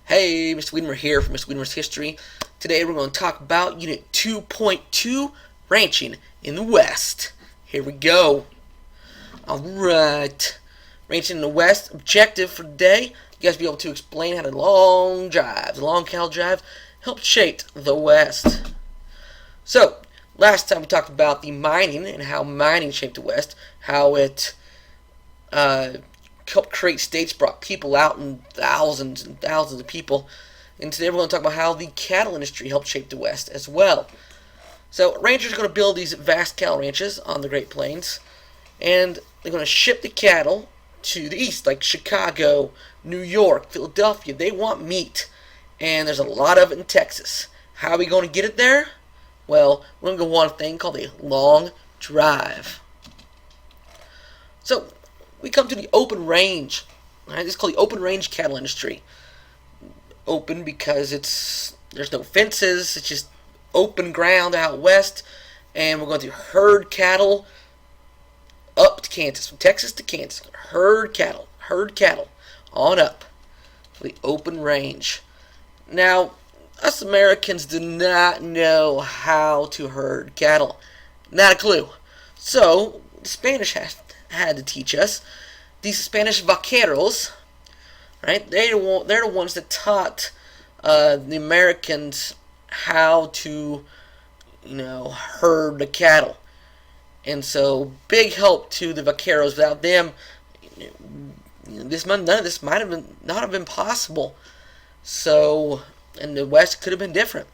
Hey, Mr. Wiedemer here from Mr. Wiedemer's History. Today we're going to talk about Unit 2.2, Ranching in the West. Here we go. Alright. Ranching in the West, objective for today. You guys be able to explain how the long cattle drive, helped shape the West. So, last time we talked about the mining and how mining shaped the West, how it helped create states, brought people out in thousands and thousands of people. And today we're going to talk about how the cattle industry helped shape the West as well. So ranchers are going to build these vast cattle ranches on the Great Plains, and they're going to ship the cattle to the east, like Chicago, New York, Philadelphia. They want meat, and there's a lot of it in Texas. How are we going to get it there? Well, we're going to go on a thing called a long drive. So we come to the open range. Right? This is called the open range cattle industry. Open because there's no fences. It's just open ground out west, and we're going to herd cattle up to Kansas, from Texas to Kansas. Herd cattle on up for the open range. Now, us Americans do not know how to herd cattle. Not a clue. So the Spanish had to teach us. These Spanish vaqueros, right? They're the ones that taught the Americans how to, herd the cattle. And so, big help to the vaqueros. Without them, none of this might not have been possible. So, and the West could have been different.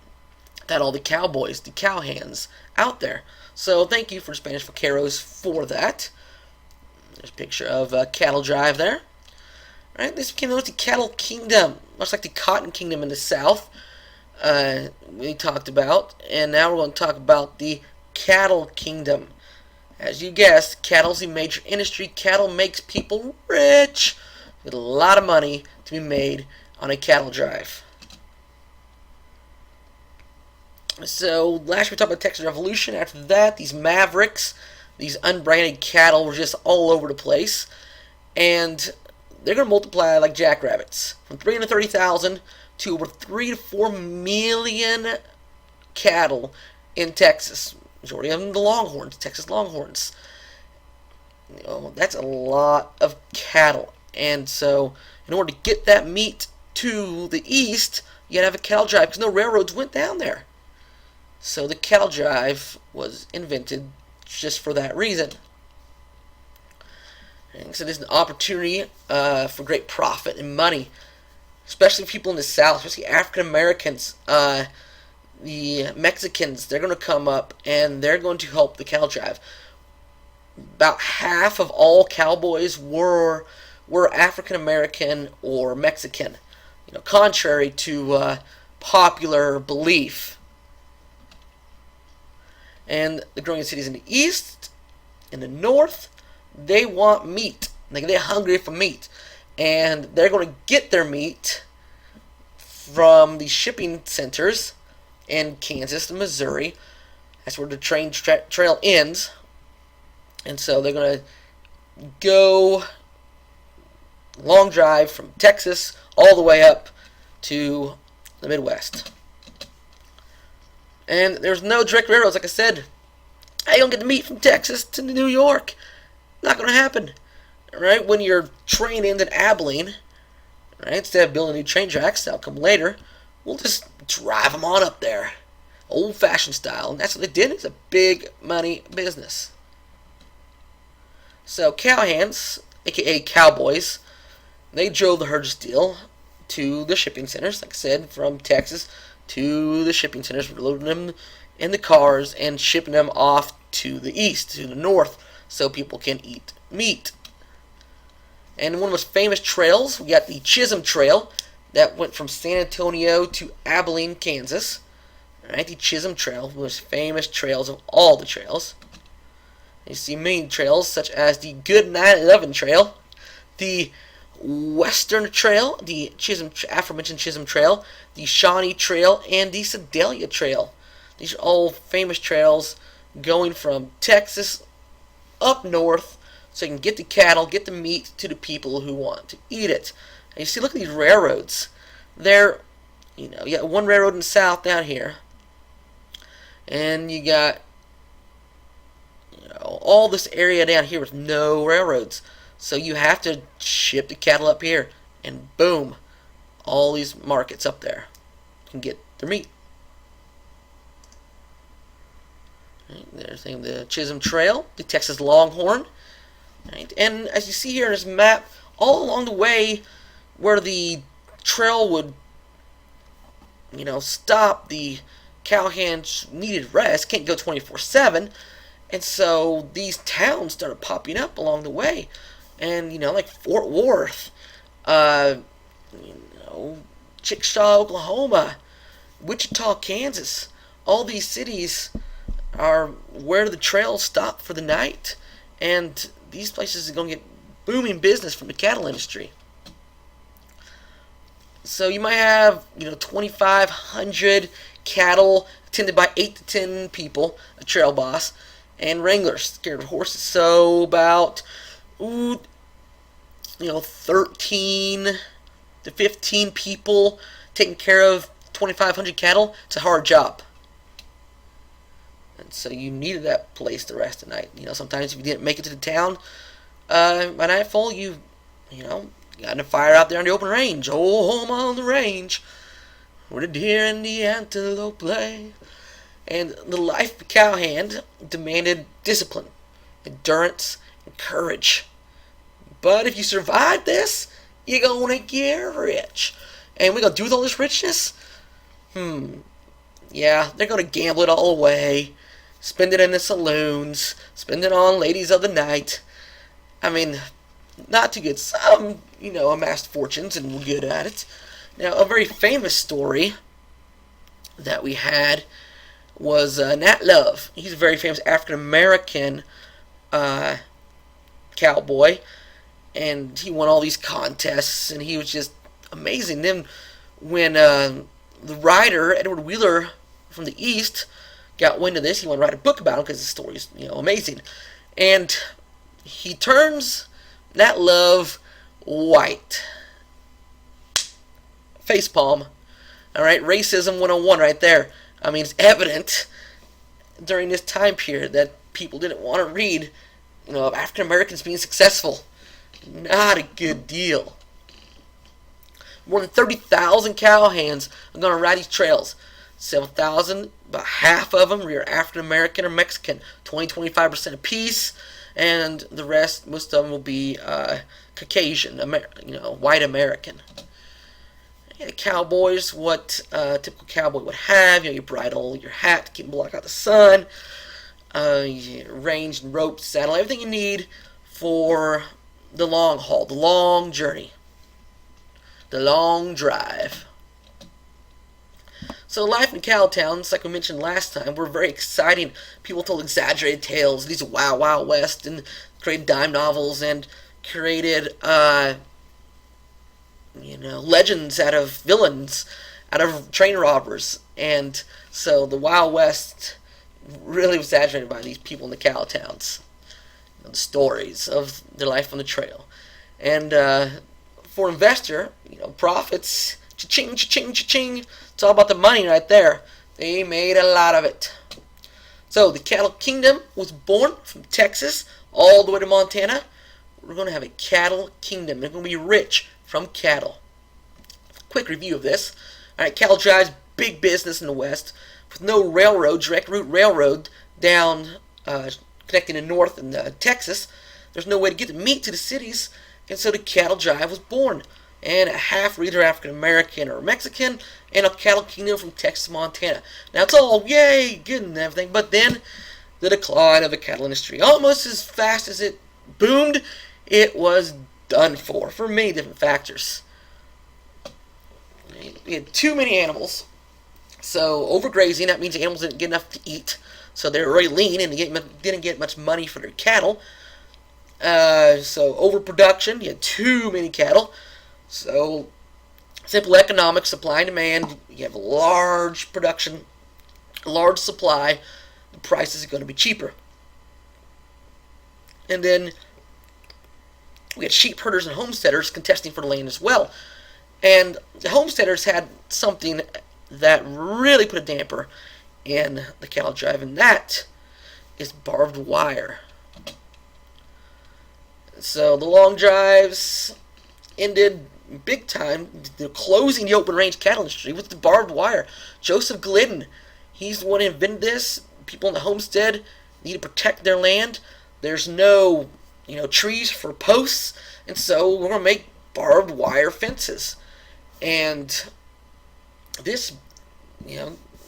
Without all the cowboys, the cowhands out there. So, thank you for Spanish vaqueros for that. There's a picture of a cattle drive there. Right, this became known as the cattle kingdom, much like the cotton kingdom in the south. We talked about, and now we're going to talk about the cattle kingdom. As you guessed, cattle's the major industry. Cattle makes people rich, with a lot of money to be made on a cattle drive. So last we talked about the Texas Revolution. After that, these mavericks, these unbranded cattle were just all over the place, and they're going to multiply like jackrabbits, from 330,000 to over 3 to 4 million cattle in Texas. Majority of them the Longhorns, Texas Longhorns. That's a lot of cattle, and so in order to get that meat to the east, you got to have a cattle drive because no railroads went down there. So the cattle drive was invented just for that reason. And so there's an opportunity for great profit and money, especially people in the South, especially African Americans. The Mexicans, they're going to come up and they're going to help the cattle drive. About half of all cowboys were African American or Mexican, contrary to popular belief. And the growing cities in the east, in the north, they want meat. They're hungry for meat. And they're going to get their meat from the shipping centers in Kansas and Missouri. That's where the trail ends. And so they're going to go long drive from Texas all the way up to the Midwest. And there's no direct railroads, like I said. I don't get the meat from Texas to New York. Not going to happen. Right? When your train ends in Abilene, right, instead of building new train tracks, that'll come later, we'll just drive them on up there. Old-fashioned style. And that's what they did. It's a big money business. So cowhands, a.k.a. cowboys, they drove the herd of steel to the shipping centers, like I said, from Texas to the shipping centers, loading them in the cars and shipping them off to the east, to the north, so people can eat meat. And one of the most famous trails, we got the Chisholm Trail that went from San Antonio to Abilene, Kansas. Alright, the Chisholm Trail, one of the most famous trails of all the trails. You see many trails such as the Good 9/11 Trail, the Western Trail, the aforementioned Chisholm Trail, the Shawnee Trail, and the Sedalia Trail. These are all famous trails going from Texas up north so you can get the cattle, get the meat to the people who want to eat it. And you see, look at these railroads. there, you got one railroad in the south down here, and you got all this area down here with no railroads. So you have to ship the cattle up here, and boom, all these markets up there can get their meat. Right, there's the Chisholm Trail, the Texas Longhorn. Right, and as you see here in this map, all along the way where the trail would, stop, the cowhands needed rest, can't go 24/7, and so these towns started popping up along the way, and like Fort Worth, Chickasaw, Oklahoma, Wichita, Kansas. All these cities are where the trails stop for the night, and these places are going to get booming business from the cattle industry. So you might have 2,500 cattle tended by 8 to 10 people, a trail boss, and wranglers, scared horses. So about 13 to 15 people taking care of 2,500 cattle. It's a hard job. And so you needed that place to rest at night. Sometimes if you didn't make it to the town by nightfall, you got in a fire out there on the open range. Oh, home on the range, where the deer and the antelope play. And the life of a cowhand demanded discipline, endurance, and courage. But if you survive this, you're gonna get rich. And we're gonna do with all this richness? Yeah, they're gonna gamble it all away, spend it in the saloons, spend it on ladies of the night. I mean, not too good. Some, amassed fortunes and were good at it. Now, a very famous story that we had was Nat Love. He's a very famous African-American cowboy, and he won all these contests, and he was just amazing. Then when the writer, Edward Wheeler from the East, got wind of this, he wanted to write a book about him because his story is, amazing. And he turns Nat Love white. Facepalm. Alright, racism 101 right there. I mean, it's evident during this time period that people didn't want to read, of African Americans being successful. Not a good deal. More than 30,000 cowhands are going to ride these trails. 7,000, about half of them are African American or Mexican, 20-25% apiece, and the rest, most of them will be Caucasian, white American. And cowboys, what a typical cowboy would have, your bridle, your hat to keep and block out the sun, range and rope, saddle, everything you need for the long haul, the long journey, the long drive. So life in cow towns, like we mentioned last time, were very exciting. People told exaggerated tales, these Wild Wild West, and created dime novels, and created legends out of villains, out of train robbers. And so the Wild West really was exaggerated by these people in the cow towns. The stories of their life on the trail. And for an investor, profits, cha-ching, cha-ching, cha-ching. It's all about the money right there. They made a lot of it. So the cattle kingdom was born from Texas all the way to Montana. We're going to have a cattle kingdom. They're going to be rich from cattle. Quick review of this. Alright, cattle drives big business in the West with no railroad, direct route railroad down connecting the North and Texas. There's no way to get the meat to the cities, and so the cattle drive was born. And a half were either African American or Mexican, and a cattle kingdom from Texas, Montana. Now it's all yay, good and everything, but then the decline of the cattle industry, almost as fast as it boomed, it was done for many different factors. We had too many animals, so overgrazing, that means the animals didn't get enough to eat, so they were very lean and didn't get much money for their cattle. So overproduction, you had too many cattle. So simple economics, supply and demand, you have a large production, a large supply, the prices are going to be cheaper. And then we had sheep herders and homesteaders contesting for the land as well. And the homesteaders had something that really put a damper in the cattle drive, and that is barbed wire. So the long drives ended big time. They're closing the open range cattle industry with the barbed wire. Joseph Glidden, he's the one who invented this. People in the homestead need to protect their land. There's no, trees for posts, and so we're gonna make barbed wire fences. And this,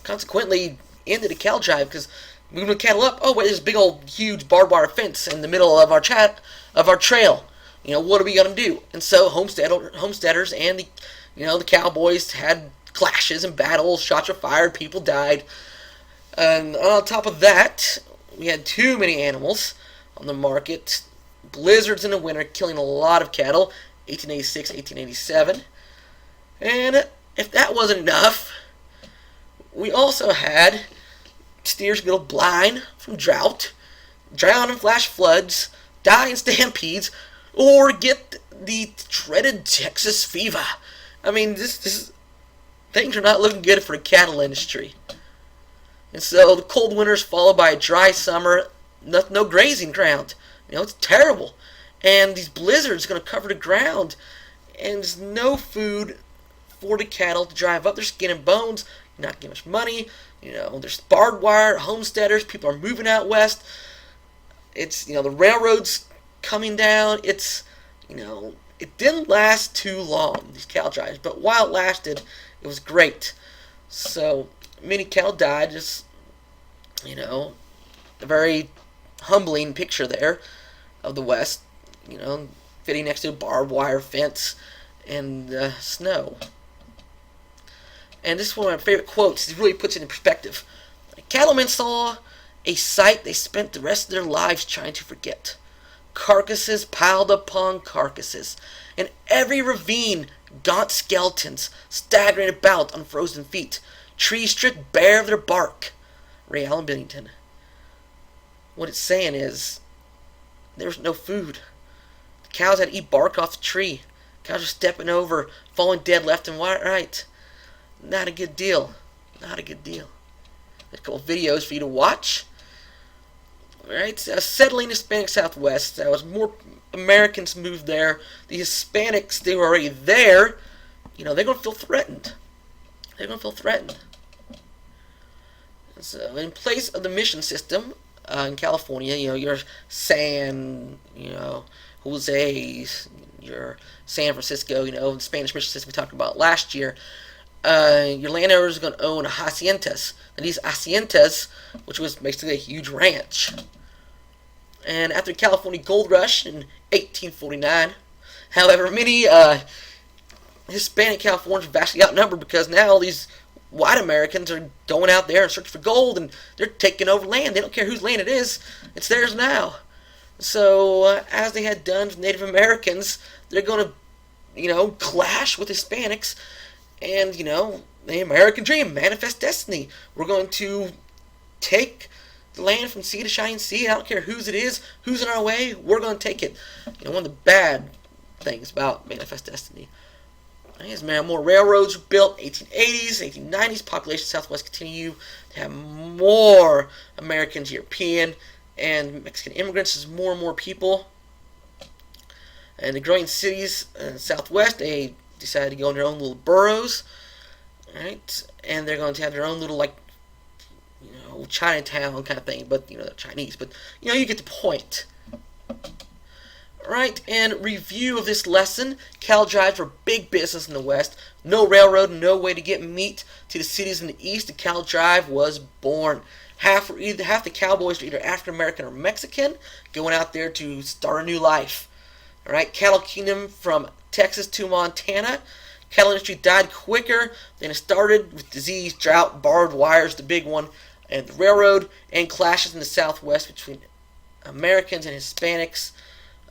consequently ended the cattle drive because moving the cattle up. Oh wait, there's a big old huge barbed wire fence in the middle of our trail. What are we gonna do? And so homesteaders and the cowboys had clashes and battles. Shots were fired. People died. And on top of that, we had too many animals on the market. Blizzards in the winter killing a lot of cattle. 1886, 1887. And if that wasn't enough, we also had steers go blind from drought, drown in flash floods, die in stampedes, or get the dreaded Texas fever. I mean, this things are not looking good for the cattle industry. And so the cold winters followed by a dry summer, no grazing ground. It's terrible. And these blizzards are going to cover the ground, and there's no food for the cattle to drive up their skin and bones. Not getting much money. There's barbed wire, homesteaders, people are moving out west. It's, the railroads coming down. It's, it didn't last too long, these cattle drives, but while it lasted, it was great. So many cattle died. Just, a very humbling picture there of the West, fitting next to a barbed wire fence and snow. And this is one of my favorite quotes. It really puts it in perspective. Cattlemen saw a sight they spent the rest of their lives trying to forget. Carcasses piled upon carcasses. In every ravine, gaunt skeletons staggering about on frozen feet. Trees stripped bare of their bark. Ray Allen Bennington. What it's saying is, there was no food. The cows had to eat bark off the tree. Cows were stepping over, falling dead left and right. Not a good deal. Not a good deal. There's a couple videos for you to watch. Alright, settling Hispanic Southwest. There was more Americans moved there. The Hispanics, they were already there. They're going to feel threatened. They're going to feel threatened. So, in place of the mission system in California, your San, Jose, your San Francisco, the Spanish mission system we talked about last year, your landowners are going to own haciendas. And these haciendas, which was basically a huge ranch. And after the California Gold Rush in 1849, however, many Hispanic Californians are vastly outnumbered because now all these white Americans are going out there and searching for gold, and they're taking over land. They don't care whose land it is. It's theirs now. So, as they had done with Native Americans, they're going to, clash with Hispanics. And, the American dream, manifest destiny. We're going to take the land from sea to shining sea. I don't care whose it is, who's in our way, we're going to take it. One of the bad things about manifest destiny. As more railroads were built, 1880s, 1890s, population Southwest continue to have more Americans, European, and Mexican immigrants as more and more people. And the growing cities in the Southwest, they decided to go in their own little boroughs, right? And they're going to have their own little, Chinatown kind of thing, but, they're Chinese. But, you get the point. Right, and review of this lesson. Cattle drives were big business in the West. No railroad, no way to get meat to the cities in the East. The cattle drive was born. Half the cowboys were either African American or Mexican, going out there to start a new life. All right, cattle kingdom from Texas to Montana. Cattle industry died quicker than it started, with disease, drought, barbed wires, the big one, and the railroad, and clashes in the Southwest between Americans and Hispanics.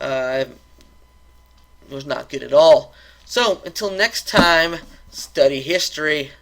It was not good at all. So, until next time, study history.